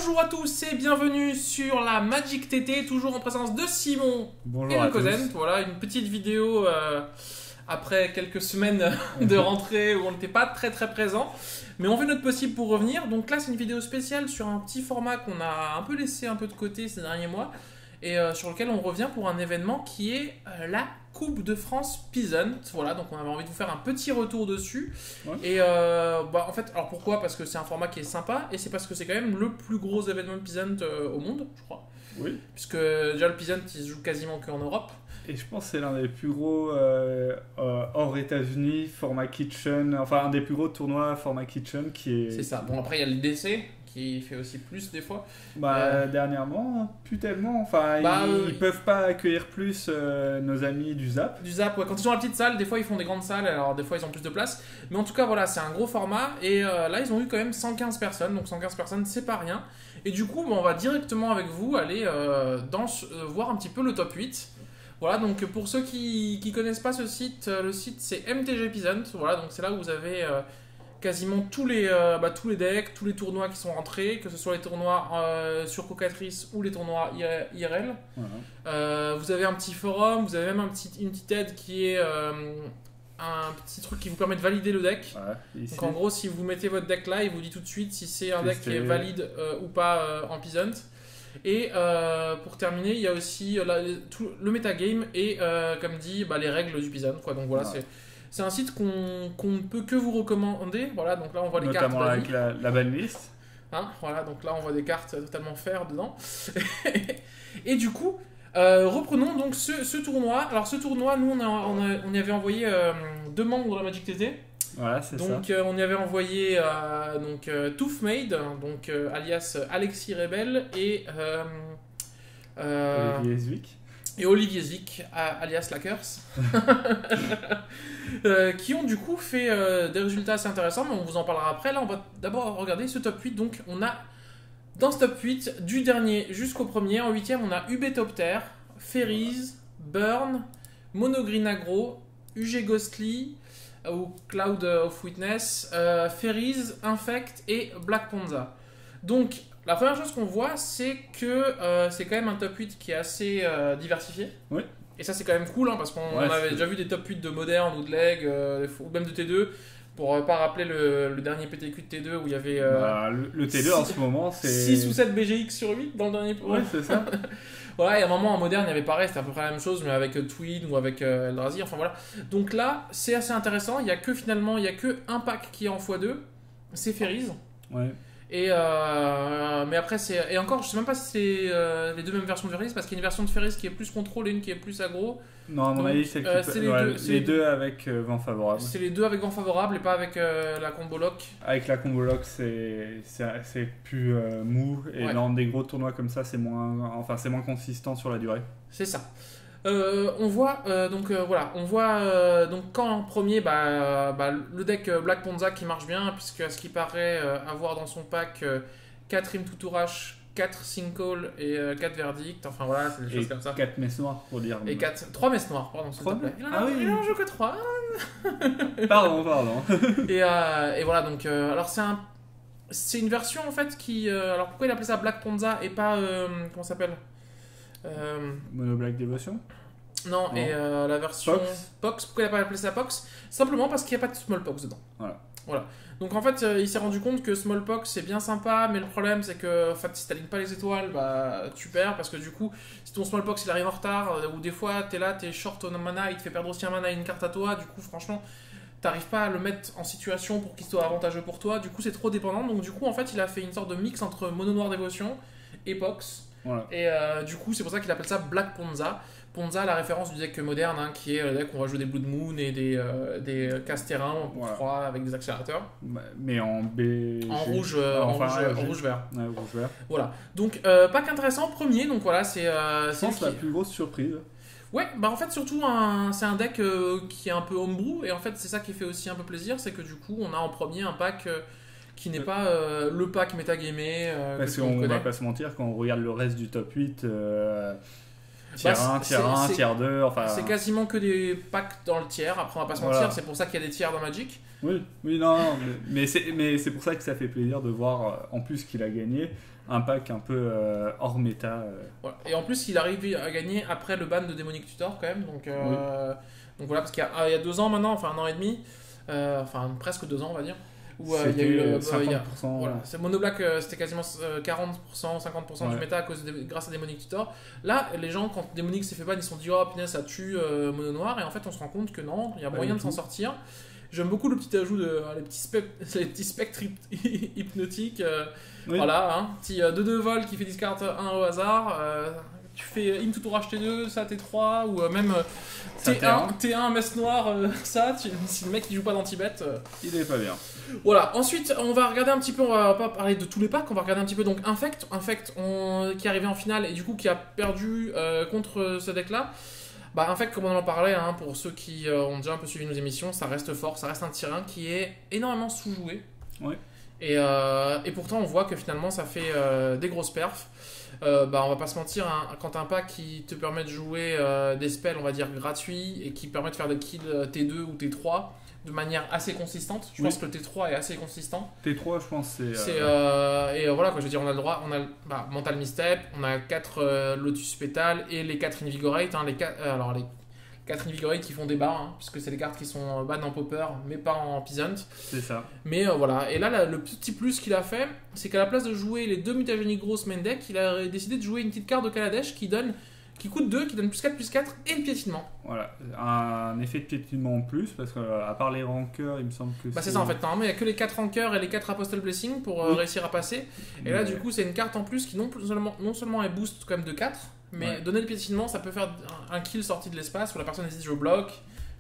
Bonjour à tous et bienvenue sur la Magic TT, toujours en présence de Simon Bonjour et à de Kozen. tous. Voilà, une petite vidéo après quelques semaines de rentrée où on n'était pas très présent. Mais on fait notre possible pour revenir. Donc là, c'est une vidéo spéciale sur un petit format qu'on a un peu laissé un peu de côté ces derniers mois. Et sur lequel on revient pour un événement qui est la Coupe de France Peasant. Voilà, donc on avait envie de vous faire un petit retour dessus. Ouais. Et en fait, alors pourquoi? Parce que c'est un format qui est sympa et c'est parce que c'est quand même le plus gros événement Peasant au monde, je crois. Oui. Puisque déjà le Peasant il se joue quasiment qu'en Europe. Et je pense que c'est l'un des plus gros hors États-Unis, format Kitchen, enfin un des plus gros tournois format Kitchen qui est. C'est ça. Bon, après il y a le DC qui fait aussi plus des fois. Dernièrement, plus tellement. Enfin, ils peuvent pas accueillir plus nos amis du Zap. Du Zap, ouais. Quand ils ont la petite salle, des fois ils font des grandes salles, alors des fois ils ont plus de place. Mais en tout cas, voilà, c'est un gros format. Et là, ils ont eu quand même 115 personnes. Donc 115 personnes, c'est pas rien. Et du coup, on va directement avec vous aller voir un petit peu le top 8. Voilà, donc pour ceux qui connaissent pas ce site, le site c'est MTG Peasant. Voilà, donc c'est là où vous avez quasiment tous les decks, tous les tournois qui sont rentrés, que ce soit les tournois sur Cocatrice ou les tournois IRL. Voilà. Vous avez un petit forum, vous avez même une petite aide qui est un petit truc qui vous permet de valider le deck. Ouais, donc en gros, si vous mettez votre deck là, il vous dit tout de suite si c'est un deck qui est valide ou pas en Peasant. Et pour terminer, il y a aussi le metagame et comme dit, les règles du Peasant. Donc voilà, c'est un site qu'on ne peut que vous recommander. Voilà, donc là on voit les cartes. Notamment avec la banlist. Voilà, donc là on voit des cartes totalement fer dedans. Et du coup, reprenons donc ce tournoi. Alors ce tournoi, nous on y avait envoyé 2 membres de la Magic TT. Voilà, c'est ça. Donc on y avait envoyé Toothmade, donc alias Alexis Rebel et Olivier Zwick. Et Olivier Zwick, alias Lakers, qui ont du coup fait des résultats assez intéressants, mais on vous en parlera après. Là, on va d'abord regarder ce top 8. Donc, on a dans ce top 8, du dernier jusqu'au premier, en 8ème, on a Ubetopter, Ferries, Burn, Monogreen Agro, UG Ghostly, ou Cloud of Witness, Ferries, Infect et Black Ponza. Donc, la première chose qu'on voit, c'est que c'est quand même un top 8 qui est assez diversifié. Oui. Et ça, c'est quand même cool, parce qu'on avait déjà vu des top 8 de Modern ou de Leg, ou même de T2. Pour pas rappeler le dernier PTQ de T2 où il y avait. Le T2 en ce moment, c'est. 6 ou 7 BGX sur 8 dans le dernier. Ouais, c'est ça. Voilà, et à un moment en moderne, il y avait pareil, c'était à peu près la même chose, mais avec Twin ou avec Eldrazi, enfin voilà. Donc là, c'est assez intéressant, il y a que un pack qui est en x2, c'est Ferries. Ouais. Et mais après, et encore, je sais même pas si c'est les deux mêmes versions de Ferries, parce qu'il y a une version de Ferries qui est plus contrôle et une qui est plus aggro. Non, à mon avis, c'est les deux avec vent favorable. C'est les deux avec vent favorable et pas avec la combo lock. Avec la combo lock, c'est plus mou, et dans des gros tournois comme ça, c'est moins consistant sur la durée. C'est ça. On voit donc quand en premier le deck Black Ponza qui marche bien, puisque à ce qui paraît avoir dans son pack 4 Rim Tutorash, 4 Sinkhole et 4 Verdict, enfin voilà, c'est des choses comme ça. 4 messes noires pour dire. Et 3 messes noires, pardon, s'il te plaît. Il en joue que 3. Pardon. Et voilà, donc alors c'est une version en fait qui alors pourquoi il appelait ça Black Ponza et pas comment ça s'appelle Mono Black Devotion. Non, et la version Pox, pourquoi il n'a pas appelé ça Pox? Simplement parce qu'il n'y a pas de Smallpox dedans. Voilà. Donc en fait, il s'est rendu compte que Smallpox c'est bien sympa, mais le problème c'est que en fait, si t'alignes pas les étoiles, tu perds, parce que du coup, si ton Smallpox il arrive en retard, ou des fois t'es short en mana, il te fait perdre aussi un mana et une carte à toi, du coup, franchement, t'arrives pas à le mettre en situation pour qu'il soit avantageux pour toi, du coup, c'est trop dépendant. Donc du coup, en fait, il a fait une sorte de mix entre Mono Noir Dévotion et Pox. Voilà. Et du coup, c'est pour ça qu'il appelle ça Black Ponza. Ponza, la référence du deck moderne, qui est le deck où on va jouer des Blood Moon et des casse-terrain pour 3 avec des accélérateurs. Mais en B. En rouge vert. Ouais, rouge vert. Voilà. Donc, pack intéressant, premier. Donc voilà, c'est. Je pense la plus grosse surprise. Ouais, en fait, surtout, c'est un deck qui est un peu homebrew. Et en fait, c'est ça qui fait aussi un peu plaisir. C'est que du coup, on a en premier un pack. Qui n'est pas le pack métagamé. Parce qu'on va pas se mentir, quand on regarde le reste du top 8. Tier 1, tier 1, tier 2, enfin... C'est quasiment que des packs dans le tiers, après on va pas se mentir, c'est pour ça qu'il y a des tiers dans Magic. Oui, non, mais c'est pour ça que ça fait plaisir de voir, en plus qu'il a gagné, un pack un peu hors méta. Voilà. Et en plus, il arrive à gagner après le ban de Demonic Tutor quand même, donc voilà, parce qu'il y a 2 ans maintenant, enfin 1 an et demi, enfin presque 2 ans on va dire, où il y a eu 50%. Voilà. Mono Black, c'était quasiment 40%, 50% du méta grâce à Demonic Tutor. Là, les gens, quand Demonic s'est fait ban, ils se sont dit oh punaise, ça tue Mono Noir, et en fait, on se rend compte que non, il y a moyen de s'en sortir. J'aime beaucoup le petit ajout de les petits spectres hypnotiques. Voilà, hein. Petit 2-2 vol qui fait discard 1 au hasard. Tu fais into tour HT2, ça T3, ou même T1 messe noire, ça, si le mec il joue pas d'anti-bet. Il est pas bien. Voilà, ensuite on va regarder un petit peu, on va pas parler de tous les packs, on va regarder un petit peu donc Infect qui est arrivé en finale et du coup qui a perdu contre ce deck là. Bah Infect, comme on en parlait, hein, pour ceux qui ont déjà un peu suivi nos émissions, ça reste fort, ça reste un tir 1 qui est énormément sous-joué. Oui. Et pourtant on voit que finalement ça fait des grosses perfs. On va pas se mentir, hein, quand t'as un pack qui te permet de jouer des spells, on va dire gratuits, et qui permet de faire des kills T2 ou T3 de manière assez consistante. Je pense que le T3 est assez consistant. T3, je pense, c'est... Et voilà, quoi, je veux dire, on a le droit, on a Mental Misstep, on a 4 Lotus Petal et les 4 Invigorate. Hein, les 4 Invigorate qui font débat, hein, puisque c'est les cartes qui sont ban en Pauper, mais pas en Peasant. C'est ça. Mais voilà, et là, le petit plus qu'il a fait, c'est qu'à la place de jouer les 2 Mutagenic Gross main deck, il a décidé de jouer une petite carte de Kaladesh qui coûte 2, qui donne +4/+4 et le piétinement. Voilà, un effet de piétinement en plus, parce qu'à part les rankers, il me semble que c'est ça en fait. Normalement, il n'y a que les 4 rankers et les 4 Apostle Blessing pour réussir à passer. Et là, du coup, c'est une carte en plus qui non seulement elle booste quand même de 4, mais donner le piétinement, ça peut faire un kill sorti de l'espace où la personne dit je bloque,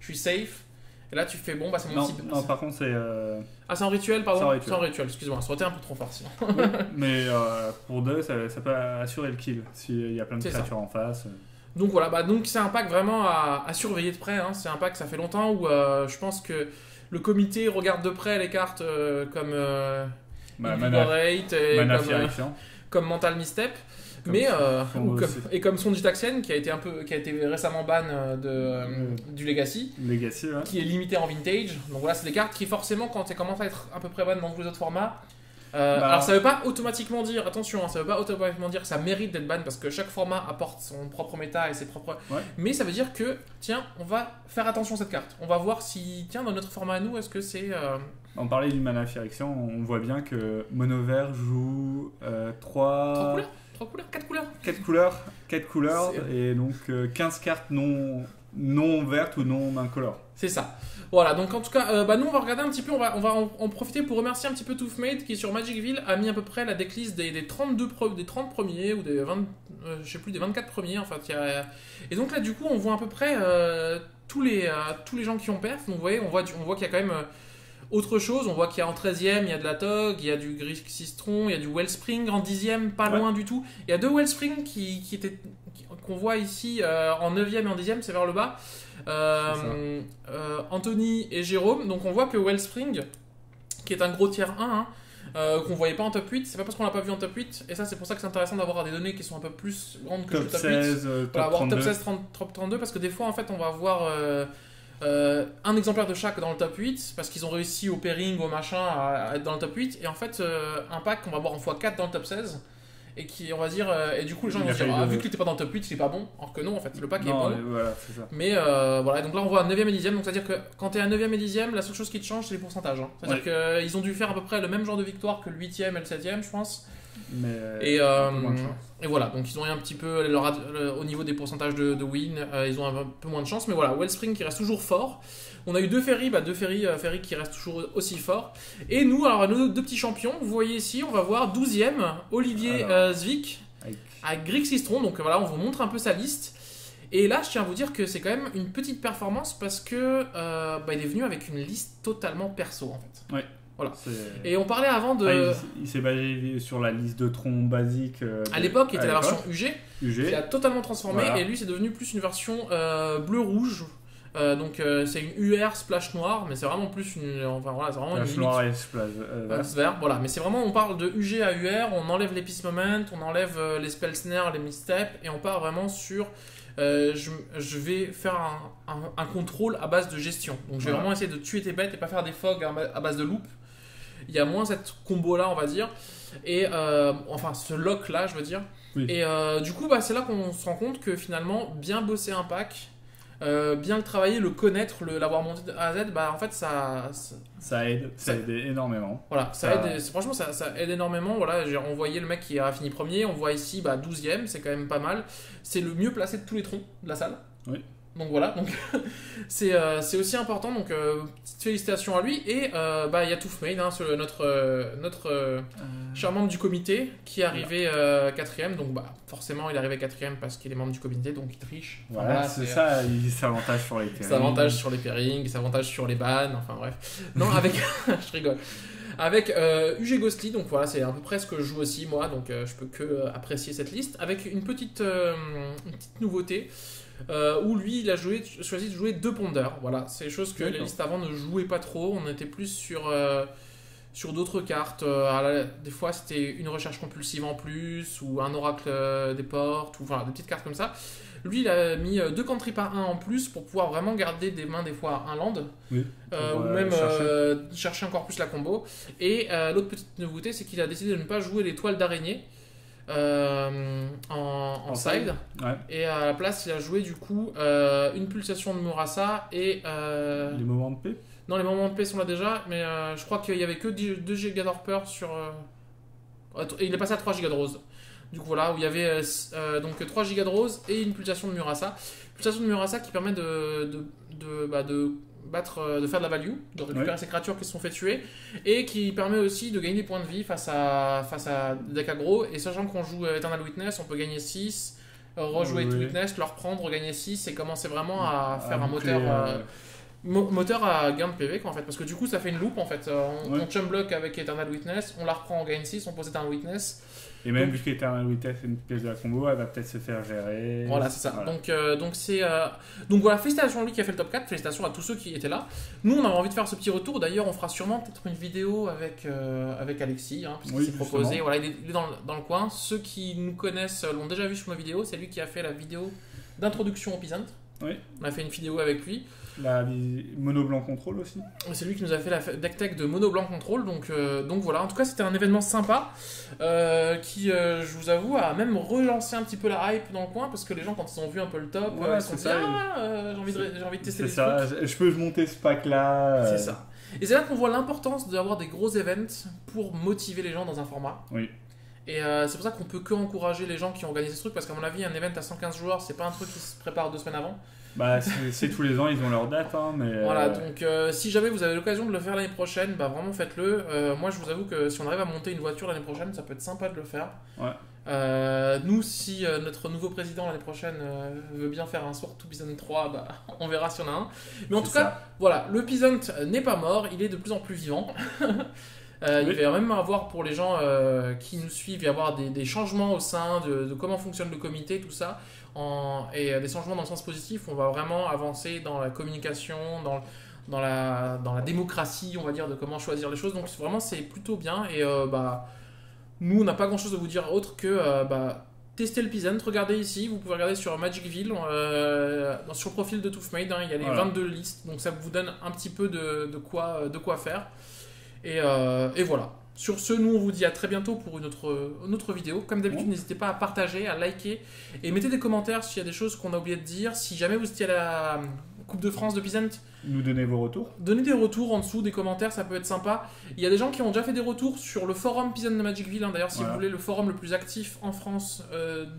je suis safe. Et là, tu fais bon, c'est mon type. Non, par contre, c'est. C'est en rituel, pardon. C'est en rituel, excuse-moi, ça aurait été un peu trop fort sinon. Oui, mais pour 2, ça peut assurer le kill s'il y a plein de créatures en face. Donc voilà, donc c'est un pack vraiment à surveiller de près. Hein. C'est un pack, ça fait longtemps où je pense que le comité regarde de près les cartes comme Invigorate et comme Mental Misstep. Comme son Gitaxian qui a été récemment ban du Legacy, qui est limité en vintage. Donc voilà, c'est des cartes qui forcément quand elles commencent à être à peu près ban dans tous les autres formats. Alors ça veut pas automatiquement dire, attention, hein, ça veut pas automatiquement dire que ça mérite d'être ban parce que chaque format apporte son propre méta et ses propres. Mais ça veut dire que tiens, on va faire attention à cette carte. On va voir si tiens dans notre format à nous, est-ce que c'est. On parlait du Mana Phyrexian, on voit bien que Mono Vert joue 3 couleurs 4 couleurs 4 couleurs et donc 15 cartes non vertes ou non incolores. C'est ça. Voilà, donc en tout cas, nous on va regarder un petit peu, on va en profiter pour remercier un petit peu Toothmate qui sur Magicville a mis à peu près la decklist des 30 premiers ou des 20, je sais plus, des 24 premiers en fait. Et donc là du coup on voit à peu près tous les gens qui ont perf. Donc vous voyez, on voit qu'il y a quand même autre chose. On voit qu'il y a en 13ème, il y a de la Tog, il y a du Grixistron, il y a du Wellspring en 10ème, pas loin du tout. Il y a 2 Wellspring qu'on voit ici en 9ème et en 10ème, c'est vers le bas. Anthony et Jérôme. Donc on voit que Wellspring, qui est un gros tier 1, qu'on voyait pas en top 8, c'est pas parce qu'on l'a pas vu en top 8, et ça c'est pour ça que c'est intéressant d'avoir des données qui sont un peu plus grandes que le top 16, 8. Top avoir 32. top 16, top 32, parce que des fois en fait on va avoir un exemplaire de chaque dans le top 8 parce qu'ils ont réussi au pairing, au machin à être dans le top 8, et en fait un pack qu'on va voir en x4 dans le top 16 et qui on va dire et du coup les gens vont se dire vu que tu n'étais pas dans le top 8 il est pas bon, alors que non en fait le pack est bon. Voilà, c'est ça. Mais voilà, donc là on voit 9ème et 10ème, donc c'est à dire que quand tu es à 9ème et 10ème la seule chose qui te change c'est les pourcentages, hein. C'est à dire qu'ils ont dû faire à peu près le même genre de victoire que le 8ème et le 7ème je pense. Et voilà, donc ils ont eu un petit peu au niveau des pourcentages de win, ils ont un peu moins de chance, mais voilà, Wellspring qui reste toujours fort. On a eu 2 Ferry, Ferry qui reste toujours aussi fort. Et nous, alors nos 2 petits champions, vous voyez ici, on va voir 12ème, Olivier Zvik avec Grixistron, donc voilà, on vous montre un peu sa liste. Et là, je tiens à vous dire que c'est quand même une petite performance parce que il est venu avec une liste totalement perso en fait. Ouais. Voilà. Et on parlait avant de. Il s'est basé sur la liste de troncs basique. À l'époque, qui était la version UG. Qui a totalement transformé. Voilà. Et lui, c'est devenu plus une version bleu-rouge. Donc c'est une UR splash noir, mais c'est vraiment plus une. Enfin voilà, c'est vraiment une. Noir et splash vert. Voilà, mais c'est vraiment. On parle de UG à UR, on enlève les Peace Moment, on enlève les Spell Snare, les Misstep, et on part vraiment sur je vais faire un contrôle à base de gestion. Donc je vais vraiment essayer de tuer tes bêtes et pas faire des fogs à base de loop. Il y a moins cette combo là, on va dire, et enfin ce lock là, je veux dire. Oui. Et du coup, c'est là qu'on se rend compte que finalement, bien bosser un pack, bien le travailler, le connaître, l'avoir monté de A à Z, en fait ça aide énormément. Voilà, ça aide, franchement ça aide énormément. Voilà, on voyait le mec qui a fini premier, on voit ici 12e, c'est quand même pas mal. C'est le mieux placé de tous les troncs de la salle. Oui. Donc voilà, c'est aussi important, donc petite félicitations à lui. Et il y a Toufmade, notre cher membre du comité qui est arrivé 4ème, donc forcément il est arrivé 4ème parce qu'il est membre du comité, donc il triche. Voilà, c'est ça, il s'avantage sur les pairings. Il s'avantage sur les pairings, il s'avantage sur les bans, enfin bref. Non, avec... je rigole. Avec UG Ghostly, donc voilà, c'est à peu près ce que je joue aussi moi, donc je peux que apprécier cette liste. Avec une petite nouveauté. Où lui il a choisi de jouer 2 pondeurs. Voilà, c'est des choses que les listes avant ne jouaient pas trop. On était plus sur d'autres cartes. Des fois c'était une recherche compulsive en plus, ou un oracle des portes, ou des petites cartes comme ça. Lui il a mis 2 country par 1 en plus pour pouvoir vraiment garder des mains des fois un land, ou même chercher encore plus la combo. Et l'autre petite nouveauté, c'est qu'il a décidé de ne pas jouer les toiles d'araignée en side, et à la place il a joué du coup une pulsation de Murasa et les moments de paix. Non, les moments de paix sont là déjà, mais je crois qu'il y avait que 2 gigas d'Orpeur sur et il est passé à 3 gigas de rose. Du coup voilà, où il y avait donc 3 gigas de rose et une pulsation de Murasa qui permet de faire de la value, de récupérer ces créatures qui se sont fait tuer, et qui permet aussi de gagner des points de vie face à des decks aggro. Et sachant qu'on joue Eternal Witness, on peut gagner 6, rejouer Witness, le reprendre, regagner 6 et commencer vraiment à faire un moteur à gain de PV en fait, parce que du coup ça fait une loop en fait. On chum block avec Eternal Witness, on la reprend, on gagne 6, on pose Eternal Witness. Et même vu qu'Eternal Witness est une pièce de la combo, elle va peut-être se faire gérer. Voilà, c'est ça. Voilà. Donc voilà, félicitations à lui qui a fait le top 4, félicitations à tous ceux qui étaient là. Nous, on avait envie de faire ce petit retour. D'ailleurs, on fera sûrement peut-être une vidéo avec Alexis, puisqu'il s'est proposé. Voilà, il est dans le coin. Ceux qui nous connaissent l'ont déjà vu sur nos vidéos. C'est lui qui a fait la vidéo d'introduction au Peasant. Oui. On a fait une vidéo avec lui. La Mono Blanc Control aussi. C'est lui qui nous a fait la deck tech de Mono Blanc Control, donc voilà. En tout cas, c'était un événement sympa qui, je vous avoue, a même relancé un petit peu la hype dans le coin, parce que les gens, quand ils ont vu un peu le top, ils se sont dit j'ai envie de tester les trucs. C'est ça, je peux monter ce pack là. C'est ça. Et c'est là qu'on voit l'importance d'avoir des gros events pour motiver les gens dans un format. Oui. Et c'est pour ça qu'on peut que encourager les gens qui ont organisé ce truc, parce qu'à mon avis, un event à 115 joueurs, c'est pas un truc qui se prépare 2 semaines avant. C'est tous les ans, ils ont leur date, mais... Voilà, donc si jamais vous avez l'occasion de le faire l'année prochaine, vraiment faites-le. Moi, je vous avoue que si on arrive à monter une voiture l'année prochaine, ça peut être sympa de le faire. Ouais. Nous, si notre nouveau président l'année prochaine veut bien faire un Sword to Peasant 3, on verra si on a un. Mais en tout cas, voilà, le Peasant n'est pas mort, il est de plus en plus vivant. Il va même avoir, pour les gens qui nous suivent, il va y avoir des changements au sein de comment fonctionne le comité, tout ça. Et des changements dans le sens positif. On va vraiment avancer dans la communication, dans la démocratie, on va dire, de comment choisir les choses. Donc vraiment, c'est plutôt bien. Et nous, on n'a pas grand-chose à vous dire autre que testez le Peasant. Regardez ici, vous pouvez regarder sur Magicville, sur le profil de Toufmade, il y a les 22 listes. Donc ça vous donne un petit peu de quoi faire. Et voilà. Sur ce, nous on vous dit à très bientôt pour une autre vidéo. Comme d'habitude, n'hésitez pas à partager, à liker et mettez des commentaires s'il y a des choses qu'on a oublié de dire. Si jamais vous étiez à la Coupe de France de Peasant, nous donnez vos retours. Donnez des retours en dessous, des commentaires, ça peut être sympa. Il y a des gens qui ont déjà fait des retours sur le forum Peasant de Magicville. D'ailleurs, si vous voulez, le forum le plus actif en France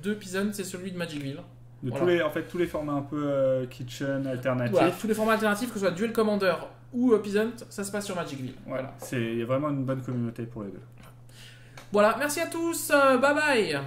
de Peasant, c'est celui de Magicville. Tous les formats un peu kitchen, alternatifs. Voilà, tous les formats alternatifs, que ce soit Duel Commander ou Peasant, ça se passe sur Magicville. Voilà. Il y a vraiment une bonne communauté pour les deux. Voilà, merci à tous, bye bye.